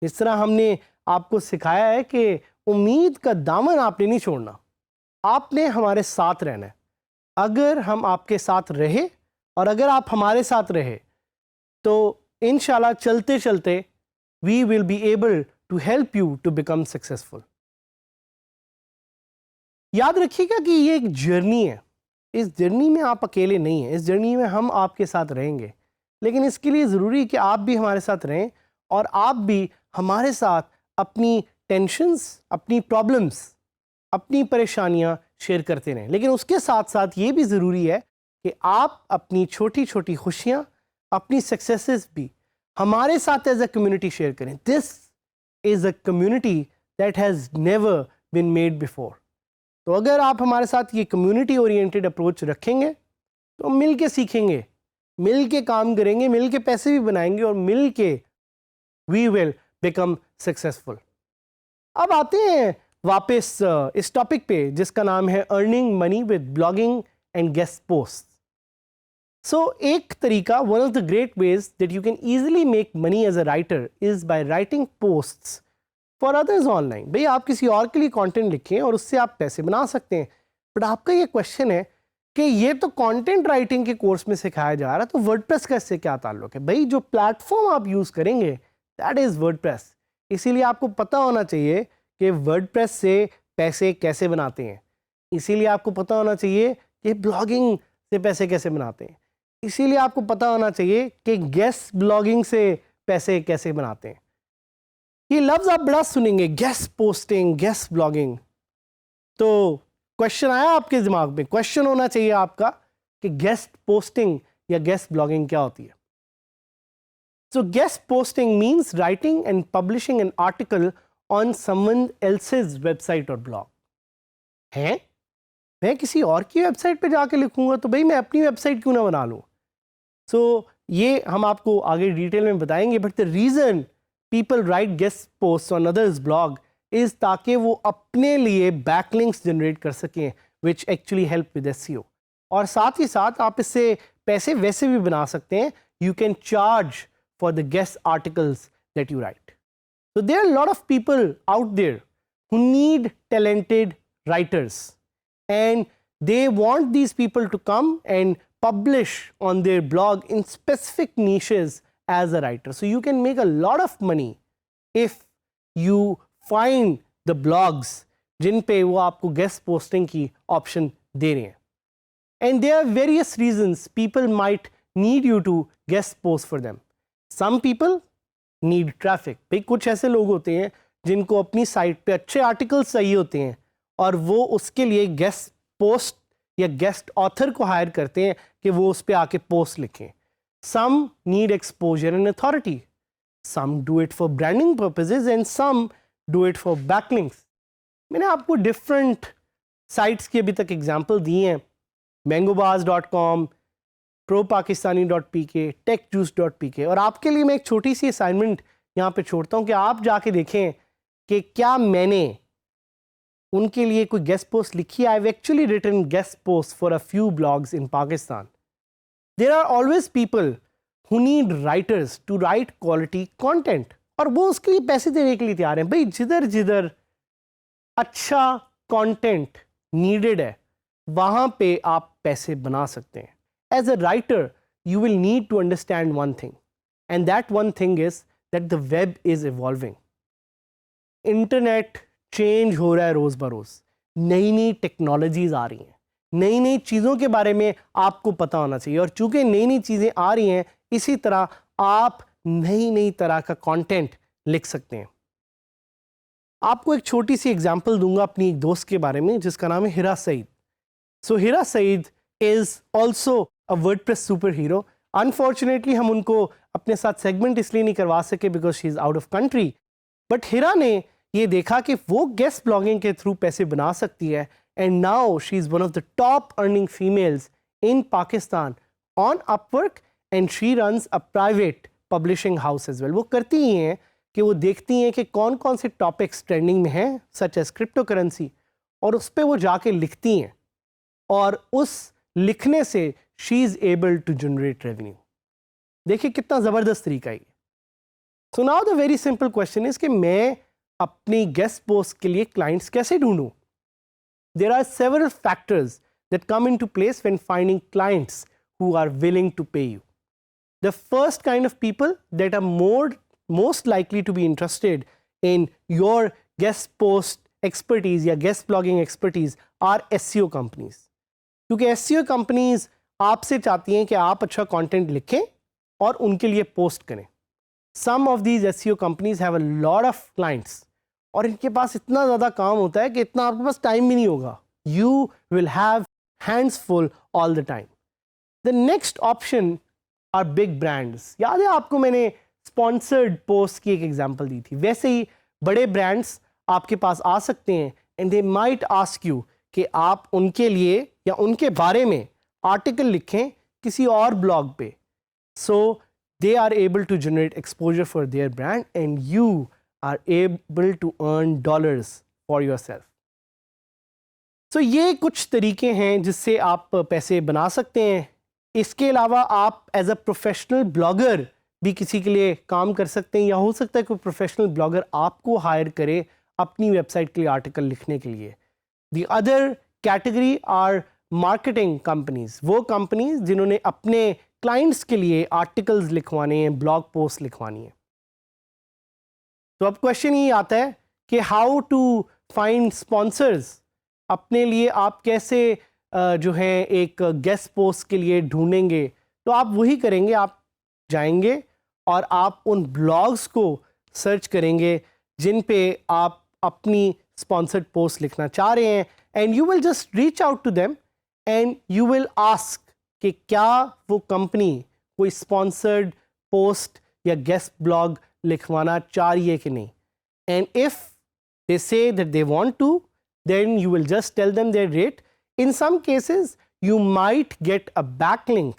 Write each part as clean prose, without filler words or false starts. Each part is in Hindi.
जिस तरह हमने आपको सिखाया है कि उम्मीद का दामन आपने नहीं छोड़ना, आपने हमारे साथ रहना है। अगर हम आपके साथ रहे और अगर आप हमारे साथ रहे तो इंशाल्लाह चलते चलते we will be able to help you to become successful. याद रखिएगा कि ये एक जर्नी है, इस जर्नी में आप अकेले नहीं हैं, इस जर्नी में हम आपके साथ रहेंगे, लेकिन इसके लिए ज़रूरी है कि आप भी हमारे साथ रहें और आप भी हमारे साथ अपनी टेंशन्स, अपनी प्रॉब्लम्स, अपनी परेशानियां शेयर करते रहें। लेकिन उसके साथ साथ ये भी ज़रूरी है कि आप अपनी छोटी छोटी खुशियां, अपनी सक्सेसेस भी हमारे साथ एज अ कम्युनिटी शेयर करें। This is a community that has never been made before. तो अगर आप हमारे साथ ये कम्युनिटी ओरिएंटेड अप्रोच रखेंगे तो मिल के सीखेंगे, मिल के काम करेंगे, मिल के पैसे भी बनाएंगे और मिल के वी विल बिकम सक्सेसफुल। अब आते हैं वापस इस टॉपिक पे जिसका नाम है earning money with blogging and guest post. So एक तरीका, one of the great ways that you can easily make money as a writer is by writing posts for others online. भाई आप किसी और के लिए कंटेंट लिखें और उससे आप पैसे बना सकते हैं। बट आपका ये क्वेश्चन है कि ये तो कंटेंट राइटिंग के कोर्स में सिखाया जा रहा है, तो वर्डप्रेस का इससे क्या ताल्लुक है? भाई जो प्लेटफॉर्म आप यूज़ करेंगे दैट इज़ वर्डप्रेस। इसीलिए आपको पता होना चाहिए कि वर्डप्रेस से पैसे कैसे बनाते हैं, इसीलिए आपको पता होना चाहिए कि ब्लॉगिंग से पैसे कैसे बनाते हैं, इसीलिए आपको पता होना चाहिए कि गेस्ट ब्लॉगिंग से पैसे कैसे बनाते हैं। ये लफ्ज़ आप बड़ा सुनेंगे, गेस्ट पोस्टिंग, गेस्ट ब्लॉगिंग। तो क्वेश्चन आया आपके दिमाग में, क्वेश्चन होना चाहिए आपका कि गेस्ट पोस्टिंग या गेस्ट ब्लॉगिंग क्या होती है। सो guest posting means writing and publishing an article on someone else's website और ब्लॉग। है मैं किसी और की वेबसाइट पे जाके लिखूंगा तो भाई मैं अपनी वेबसाइट क्यों ना बना लूँ। सो ये हम आपको आगे डिटेल में बताएंगे। But the reason people right guest post on others blog is ताकि वो अपने लिए बैकलिंक्स जनरेट कर सकें which actually help with SEO. और साथ ही साथ आप इससे पैसे वैसे भी बना सकते हैं। You can charge for the guest articles that you right. So there are a lot of people out there who need talented writers and they want these people to come and publish on their blog in specific niches as a writer. So you can make a lot of money if you find the blogs जिन पे वो आपको guest posting की option दे रहे हैं. And there are various reasons people might need you to guest post for them. Some people need traffic. भाई कुछ ऐसे लोग होते हैं जिनको अपनी साइट पे अच्छे आर्टिकल्स चाहिए होते हैं और वो उसके लिए गेस्ट पोस्ट या गेस्ट ऑथर को हायर करते हैं कि वो उस पर आके पोस्ट लिखें। Some need exposure and authority, some do it for branding purposes and some do it for backlinks. मैंने आपको डिफरेंट साइट्स की अभी तक एग्जाम्पल दी हैं, mangobaaz.com, propakistani.pk, techjuice.pk। और आपके लिए मैं एक छोटी सी असाइनमेंट यहाँ पे छोड़ता हूँ कि आप जाके देखें कि क्या मैंने उनके लिए कोई गेस्ट पोस्ट लिखी है। I have actually written guest post for a few blogs in Pakistan. There are always people who need writers to write quality content और वो उसके लिए पैसे देने के लिए तैयार हैं। भाई जिधर जिधर अच्छा कंटेंट नीडेड है वहाँ पे आप पैसे बना सकते हैं। As a writer, you will need to understand one thing, and that one thing is that the web is evolving. Internet change हो रहा है रोज़ बरोज़, नई नई टेक्नोलॉजीज़ आ रही हैं, नई नई चीज़ों के बारे में आपको पता होना चाहिए। और चूँकि नई नई चीज़ें आ रही हैं, इसी तरह आप नई नई तरह का कंटेंट लिख सकते हैं। आपको एक छोटी सी एग्जांपल दूंगा अपनी एक दोस्त के बारे में जिसका नाम है हिरा सईद। सो हिरा Saeed is also a WordPress superhero. Unfortunately हम उनको अपने साथ सेगमेंट इसलिए नहीं करवा सके because she is out of country. But हिरा ने ये देखा कि वो गेस्ट ब्लॉगिंग के थ्रू पैसे बना सकती है and now she is one of the top earning females in Pakistan on Upwork and she runs a private publishing house as well. वो करती ही हैं कि वो देखती हैं कि कौन कौन से टॉपिक्स ट्रेंडिंग में हैं such as क्रिप्टो करेंसी और उस पर वो जाके लिखती हैं और उस लिखने से she is able to generate revenue. देखिए कितना ज़बरदस्त तरीका है। So now the very simple question is कि मैं अपनी गेस्ट पोस्ट के लिए क्लाइंट्स कैसे ढूंढूं? There are several factors that come into place when finding clients who are willing to pay you. The first kind of people that are most likely to be interested in your guest post expertise या guest blogging expertise are SEO companies. क्योंकि SEO companies आपसे चाहती हैं कि आप अच्छा content लिखें और उनके लिए पोस्ट करें. Some of these SEO companies have a lot of clients. और इनके पास इतना ज़्यादा काम होता है कि इतना आपके पास टाइम भी नहीं होगा. You will have hands full all the time. The next option are big brands. याद है आपको मैंने स्पॉन्सर्ड पोस्ट की एक एग्जांपल दी थी. वैसे ही बड़े ब्रांड्स आपके पास आ सकते हैं and they might ask you कि आप उनके लिए या उनके बारे में आर्टिकल लिखें किसी और ब्लॉग पे. So they are able to generate exposure for their brand and you are able to earn dollars for yourself. So ये कुछ तरीके हैं जिससे आप पैसे बना सकते हैं. इसके अलावा आप एज अ प्रोफेशनल ब्लॉगर भी किसी के लिए काम कर सकते हैं या हो सकता है कोई प्रोफेशनल ब्लॉगर आपको हायर करे अपनी वेबसाइट के लिए आर्टिकल लिखने के लिए. The other category are marketing companies. वो कंपनीज जिन्होंने अपने क्लाइंट्स के लिए आर्टिकल्स लिखवाने हैं, ब्लॉग पोस्ट लिखवानी है. तो अब क्वेश्चन ये आता है कि हाउ टू फाइंड स्पॉन्सर्स. अपने लिए आप कैसे जो है एक गेस्ट पोस्ट के लिए ढूंढेंगे? तो आप वही करेंगे, आप जाएंगे और आप उन ब्लॉग्स को सर्च करेंगे जिन पे आप अपनी स्पॉन्सर्ड पोस्ट लिखना चाह रहे हैं and you will just reach out to them and you will ask कि क्या वो कंपनी कोई स्पॉन्सर्ड पोस्ट या गेस्ट ब्लॉग लिखवाना चाह रही है कि नहीं. And if they say that they want to, then you will just tell them their rate. In some cases you might get a backlink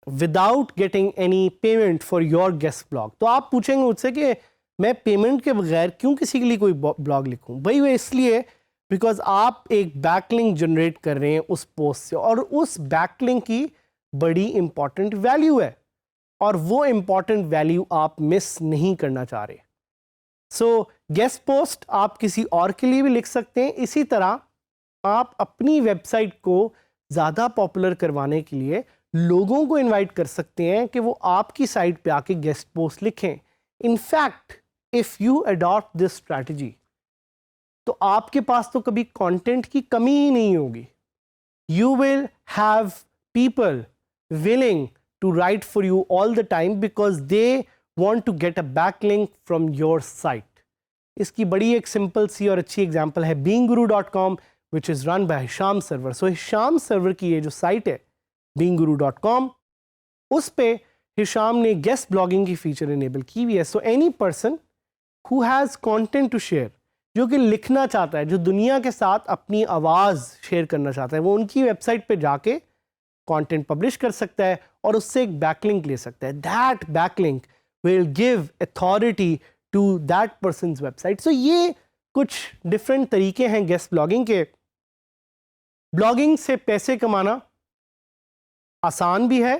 without getting any payment for your guest blog. तो आप पूछेंगे मुझसे कि मैं पेमेंट के बगैर क्यों किसी के लिए कोई ब्लॉग लिखूं? भाई वो इसलिए बिकॉज आप एक बैकलिंक जनरेट कर रहे हैं उस पोस्ट से और उस बैकलिंक की बड़ी इंपॉर्टेंट वैल्यू है और वो इंपॉर्टेंट वैल्यू आप मिस नहीं करना चाह रहे. सो गेस्ट पोस्ट आप किसी और के लिए भी लिख सकते हैं. इसी तरह आप अपनी वेबसाइट को ज़्यादा पॉपुलर करवाने के लिए लोगों को इनवाइट कर सकते हैं कि वो आपकी साइट पे आके गेस्ट पोस्ट लिखें. In fact if you adopt this strategy तो आपके पास तो कभी कंटेंट की कमी ही नहीं होगी. You will have people willing to write for you all the time because they want to get a backlink from your site. इसकी बड़ी एक सिंपल सी और अच्छी एग्जांपल है beinguru.com which is run by Hisham Server. So Hisham Server की ये जो साइट है beinguru.com, उस पे हिशाम ने गेस्ट ब्लॉगिंग की फीचर इनेबल की हुई है. So any person who has content to share, जो कि लिखना चाहता है, जो दुनिया के साथ अपनी आवाज़ शेयर करना चाहता है, वो उनकी वेबसाइट पे जाके कंटेंट पब्लिश कर सकता है और उससे एक बैकलिंक ले सकता है. That backlink will give authority to that person's website. So ये कुछ डिफरेंट तरीके हैं गेस्ट ब्लॉगिंग के. ब्लॉगिंग से पैसे कमाना आसान भी है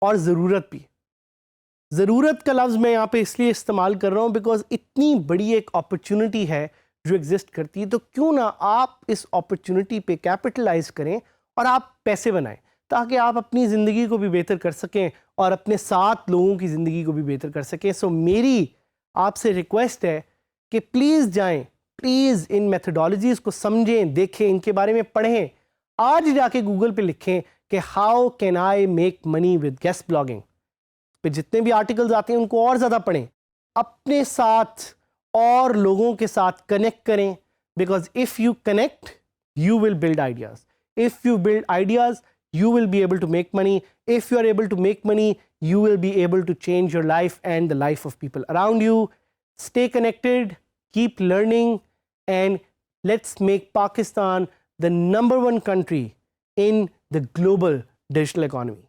और ज़रूरत भी. ज़रूरत का लफ्ज़ मैं यहाँ पे इसलिए इस्तेमाल कर रहा हूँ बिकॉज इतनी बड़ी एक अपॉर्चुनिटी है जो एग्जिस्ट करती है. तो क्यों ना आप इस अपॉर्चुनिटी पे कैपिटलाइज करें और आप पैसे बनाएं ताकि आप अपनी ज़िंदगी को भी बेहतर कर सकें और अपने साथ लोगों की ज़िंदगी को भी बेहतर कर सकें. सो मेरी आपसे रिक्वेस्ट है कि प्लीज़ जाएं, प्लीज़ इन मेथडोलॉजीज़ को समझें, देखें, इनके बारे में पढ़ें. आज जाके गूगल पे लिखें कि how can I make money with guest blogging. पे जितने भी आर्टिकल्स आते हैं उनको और ज़्यादा पढ़ें, अपने साथ और लोगों के साथ कनेक्ट करें. Because if you connect you will build ideas. If you build ideas, you will be able to make money. If you are able to make money, you will be able to change your life and the life of people around you. Stay connected, keep learning, and let's make Pakistan the #1 country in the global digital economy.